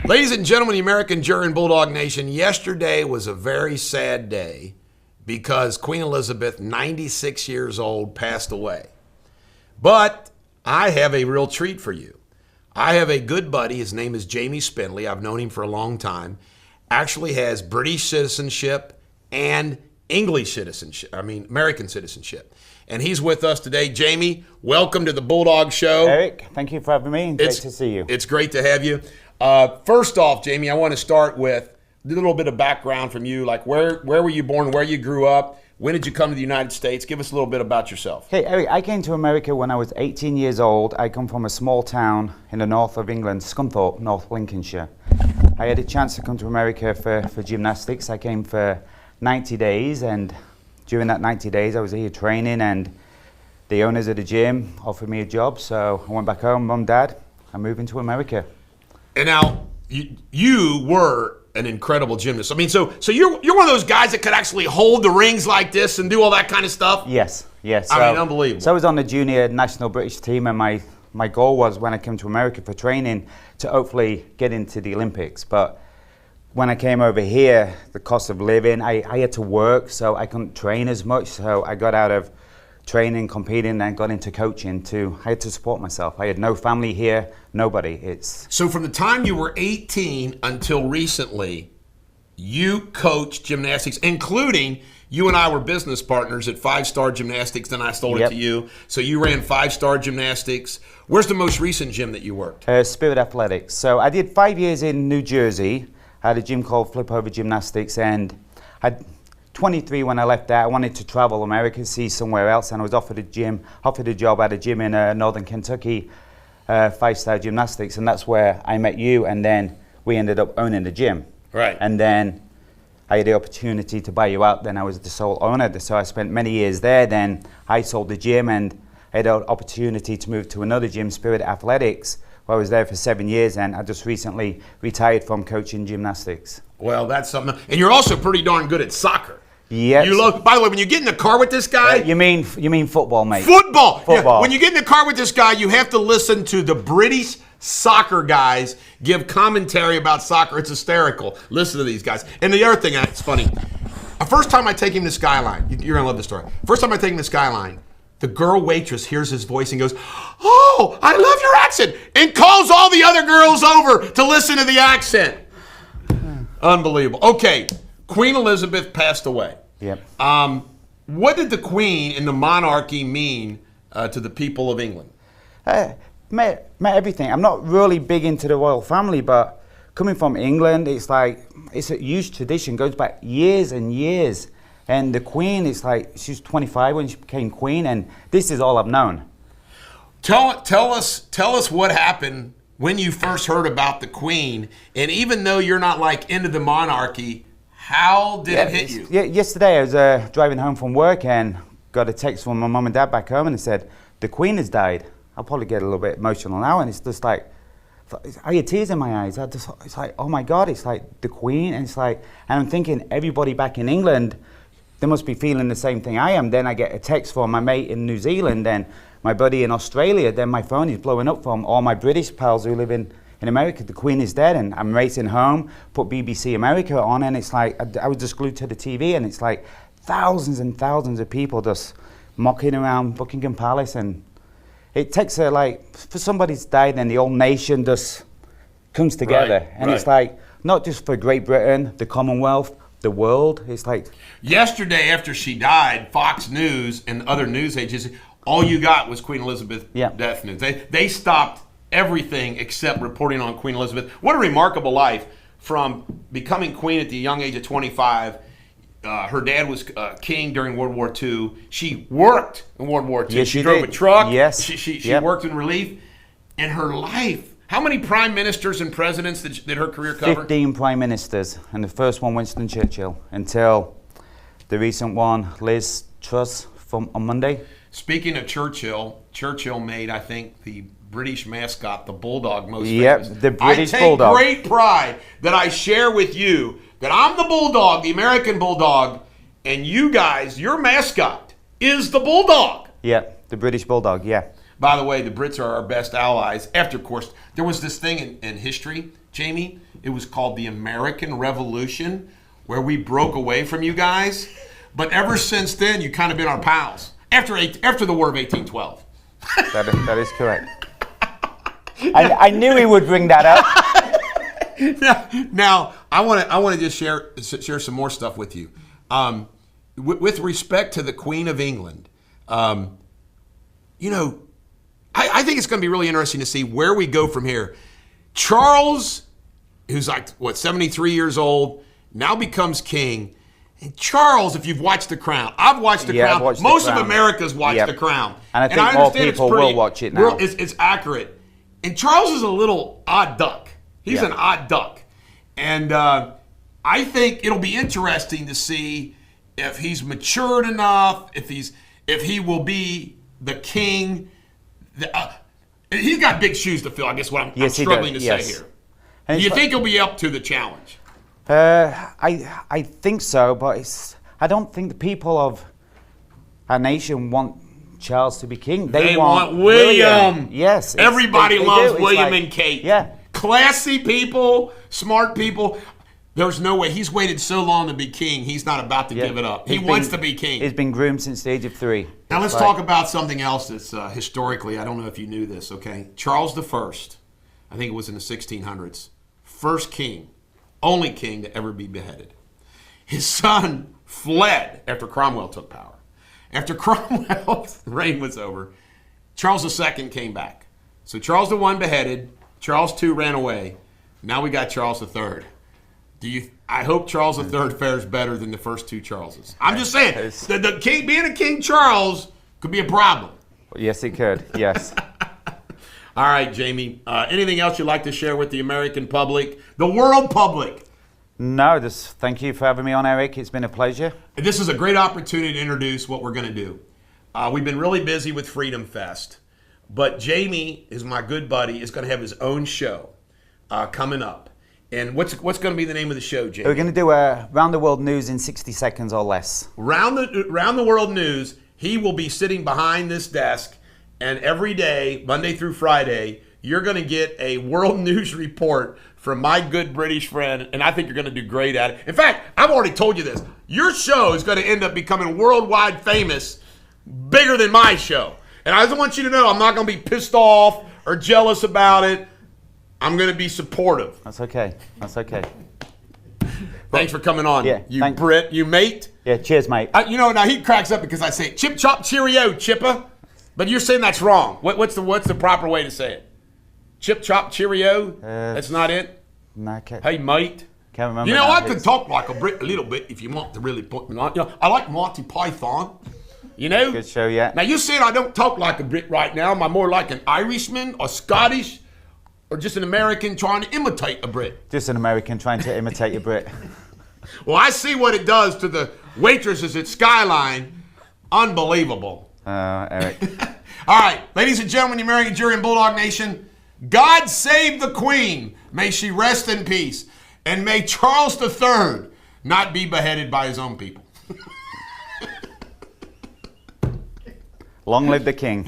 Ladies and gentlemen, the American Jury and Bulldog Nation, yesterday was a very sad day because Queen Elizabeth, 96 years old, passed away. But I have a real treat for you. I have a good buddy. His name is Jamie Spindley. I've known him for a long time. Actually has British citizenship and American citizenship. And he's with us today. Jamie, welcome to the Bulldog Show. Eric, thank you for having me. Great to see you. It's great to have you. First off, Jamie, I want to start with a little bit of background from you. Like, where were you born, where you grew up? When did you come to the United States? Give us a little bit about yourself. Hey, Eric, I came to America when I was 18 years old. I come from a small town in the north of England, Scunthorpe, North Lincolnshire. I had a chance to come to America for gymnastics. I came for 90 days, and during that 90 days, I was here training, and the owners of the gym offered me a job, so I went back home, Mum, Dad, I'm moving to America. And now, you were an incredible gymnast. I mean, so you're one of those guys that could actually hold the rings like this and do all that kind of stuff? Yes. I mean, unbelievable. So I was on the junior national British team, and my goal was, when I came to America for training, to hopefully get into the Olympics. But when I came over here, the cost of living, I had to work, so I couldn't train as much. So I got out of training, competing, and got into coaching I had to support myself. I had no family here, nobody. So from the time you were 18 until recently, you coached gymnastics, including you and I were business partners at 5 Star Gymnastics, then I sold it to you. So you ran 5 Star Gymnastics. Where's the most recent gym that you worked? Spirit Athletics. So I did 5 years in New Jersey. I had a gym called Flip Over Gymnastics, and I'd 23 when I left there. I wanted to travel America, see somewhere else, and I was offered a job at a gym in Northern Kentucky, 5 Star Gymnastics, and that's where I met you, and then we ended up owning the gym. Right. And then I had the opportunity to buy you out. Then I was the sole owner, so I spent many years there. Then I sold the gym, and I had an opportunity to move to another gym, Spirit Athletics, where I was there for 7 years, and I just recently retired from coaching gymnastics. Well, that's something. And you're also pretty darn good at soccer. Yes. By the way, when you get in the car with this guy... You mean football, mate? Football! Yeah, when you get in the car with this guy, you have to listen to the British soccer guys give commentary about soccer. It's hysterical. Listen to these guys. And the other thing, it's funny. The first time I take him to Skyline, you're going to love this story. First time I take him to Skyline, the girl waitress hears his voice and goes, "Oh, I love your accent," and calls all the other girls over to listen to the accent. Unbelievable. Okay. Queen Elizabeth passed away. Yep. What did the Queen and the monarchy mean to the people of England? Met everything. I'm not really big into the royal family, but coming from England, it's a huge tradition, goes back years and years. And the Queen, she was 25 when she became Queen, and this is all I've known. Tell us what happened when you first heard about the Queen, and even though you're not into the monarchy, how did it hit you? Yesterday I was driving home from work and got a text from my mum and dad back home, and it said, "The Queen has died." I'll probably get a little bit emotional now, and it's just I had tears in my eyes. It's like, oh my God, it's like the Queen, and and I'm thinking everybody back in England, they must be feeling the same thing I am. Then I get a text from my mate in New Zealand, and my buddy in Australia. Then my phone is blowing up from all my British pals who live in America. The Queen is dead, and I'm racing home, put BBC America on, and it's I was just glued to the TV, and it's thousands and thousands of people just mocking around Buckingham Palace, and it takes for somebody's died, and the whole nation just comes together, and it's not just for Great Britain, the Commonwealth, the world. It's yesterday after she died, Fox News and other news agencies, all you got was Queen Elizabeth death news. They stopped everything except reporting on Queen Elizabeth. What a remarkable life, from becoming queen at the young age of 25. Her dad was king during World War II. She worked in World War II. Yes, she drove a truck. Yes. She worked in relief. And her life, how many prime ministers and presidents did her career cover? 15 prime ministers, and the first one, Winston Churchill, until the recent one, Liz Truss, on Monday. Speaking of Churchill made, I think, the British mascot, the Bulldog, most famous. The British Bulldog. I take great pride that I share with you that I'm the Bulldog, the American Bulldog, and you guys, your mascot is the Bulldog. Yeah, the British Bulldog, yeah. By the way, the Brits are our best allies. After, of course, there was this thing in history. Jamie. It was called the American Revolution, where we broke away from you guys. But ever since then, you kind of been our pals. After the War of 1812. That is correct. I knew he would bring that up. Now I want to just share some more stuff with you. With respect to the Queen of England, I think it's going to be really interesting to see where we go from here. Charles, who's like, 73 years old, now becomes king. And Charles, if you've watched The Crown, I've watched The Crown. Most of America's watched The Crown. And I think more people will watch it now. It's accurate. And Charles is a little odd duck. He's an odd duck. And I think it'll be interesting to see if he's matured enough, if he will be the king. He's got big shoes to fill, I guess what I'm struggling to say here. Do you think he'll be up to the challenge? I think so, but I don't think the people of our nation want Charles to be king. They want William. Yes. Everybody loves William and Kate. Yeah. Classy people, smart people. There's no way. He's waited so long to be king. He's not about to give it up. He wants to be king. He's been groomed since the age of 3. Now let's talk about something else that's historically, I don't know if you knew this, okay? Charles I think it was in the 1600s, first king, only king to ever be beheaded. His son fled after Cromwell took power. After Cromwell's reign was over, Charles II came back. So Charles I beheaded, Charles II ran away. Now we got Charles III. I hope Charles III fares better than the first 2 Charleses. I'm just saying, the king, being a King Charles could be a problem. Yes, it could. Yes. All right, Jamie. Anything else you'd like to share with the American public, the world public? No, just thank you for having me on, Eric. It's been a pleasure. This is a great opportunity to introduce what we're going to do. We've been really busy with Freedom Fest, but Jamie is my good buddy, is going to have his own show coming up. And what's going to be the name of the show, Jamie? We're going to do a Round the World News in 60 seconds or less. Round the World News. He will be sitting behind this desk, and every day, Monday through Friday, you're going to get a world news report from my good British friend, and I think you're going to do great at it. In fact, I've already told you this. Your show is going to end up becoming worldwide famous, bigger than my show. And I just want you to know I'm not going to be pissed off or jealous about it. I'm going to be supportive. That's okay. That's okay. Thanks for coming on. Yeah, you Brit, you mate. Yeah, cheers, mate. Now he cracks up because I say chip chop cheerio, Chippa. But you're saying that's wrong. What's the proper way to say it? Chip chop cheerio? That's not it? No, hey, mate. Can't remember. You know, I could talk like a Brit a little bit if you want to really put me on. I like Monty Python. You know? Good show, yeah. Now, you said I don't talk like a Brit right now. Am I more like an Irishman or Scottish or just an American trying to imitate a Brit? Just an American trying to imitate a Brit. Well, I see what it does to the waitresses at Skyline. Unbelievable. Eric. All right, ladies and gentlemen, the American jury and Bulldog Nation, God save the Queen. May she rest in peace. And may Charles III not be beheaded by his own people. Long live the king.